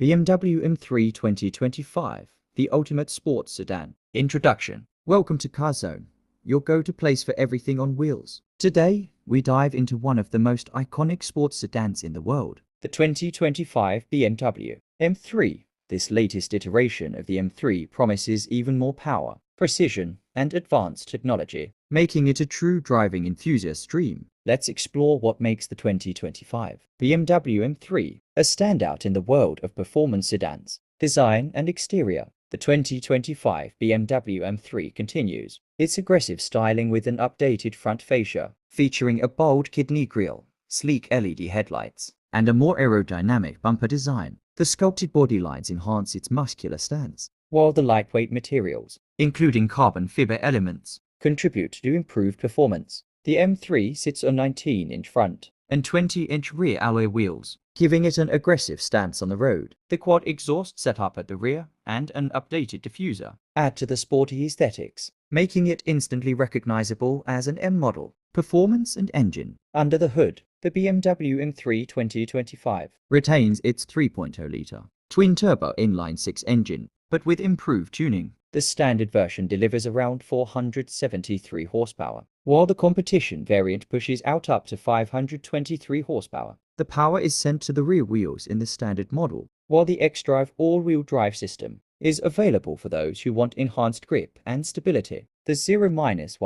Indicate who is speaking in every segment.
Speaker 1: BMW M3 2025, the ultimate sports sedan. Introduction. Welcome to Car Zone, your go-to place for everything on wheels. Today, we dive into one of the most iconic sports sedans in the world, the 2025 BMW M3. This latest iteration of the M3 promises even more power, precision, and advanced technology, making it a true driving enthusiast dream. Let's explore what makes the 2025 BMW M3 a standout in the world of performance sedans. Design and exterior. The 2025 BMW M3 continues its aggressive styling with an updated front fascia, featuring a bold kidney grille, sleek LED headlights, and a more aerodynamic bumper design. The sculpted body lines enhance its muscular stance, while the lightweight materials, including carbon fiber elements, contribute to improved performance. The M3 sits on 19-inch front and 20-inch rear alloy wheels, giving it an aggressive stance on the road. The quad exhaust setup at the rear and an updated diffuser add to the sporty aesthetics, making it instantly recognizable as an M model. Performance and engine. Under the hood, the BMW M3 2025 retains its 3.0-liter twin-turbo inline-six engine, but with improved tuning. The standard version delivers around 473 horsepower, while the competition variant pushes out up to 523 horsepower. The power is sent to the rear wheels in the standard model, while the xDrive all-wheel drive system is available for those who want enhanced grip and stability. The 0-100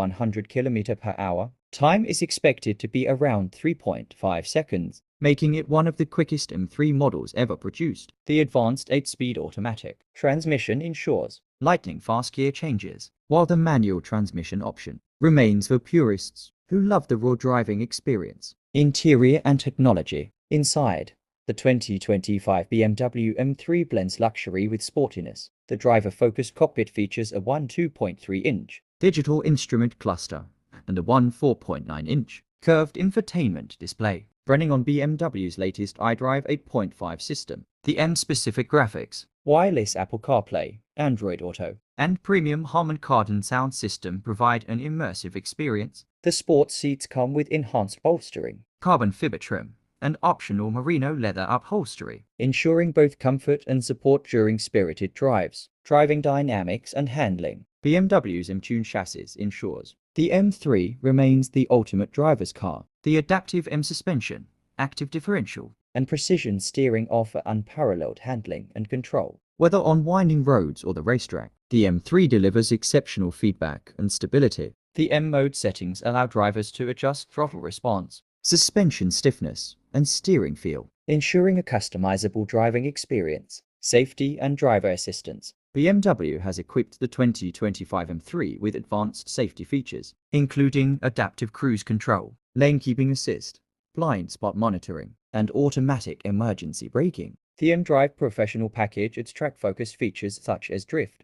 Speaker 1: km/h time is expected to be around 3.5 seconds, making it one of the quickest M3 models ever produced. The advanced 8-speed automatic transmission ensures lightning fast gear changes, while the manual transmission option remains for purists who love the raw driving experience. Interior and technology. Inside, the 2025 BMW M3 blends luxury with sportiness. The driver-focused cockpit features a 2.3-inch digital instrument cluster and a 4.9-inch curved infotainment display, running on BMW's latest iDrive 8.5 system. The M-specific graphics, wireless Apple CarPlay, Android Auto, and premium Harman Kardon sound system provide an immersive experience. The sports seats come with enhanced bolstering, carbon fiber trim, and optional merino leather upholstery, ensuring both comfort and support during spirited drives. Driving dynamics and handling. BMW's M-Tune chassis ensures the M3 remains the ultimate driver's car. The adaptive M suspension, active differential, and precision steering offer unparalleled handling and control. Whether on winding roads or the racetrack, the M3 delivers exceptional feedback and stability. The M mode settings allow drivers to adjust throttle response, suspension stiffness, and steering feel, ensuring a customizable driving experience. Safety and driver assistance. BMW has equipped the 2025 M3 with advanced safety features, including adaptive cruise control, lane keeping assist, blind spot monitoring, and automatic emergency braking. The iDrive professional package adds track-focused features such as drift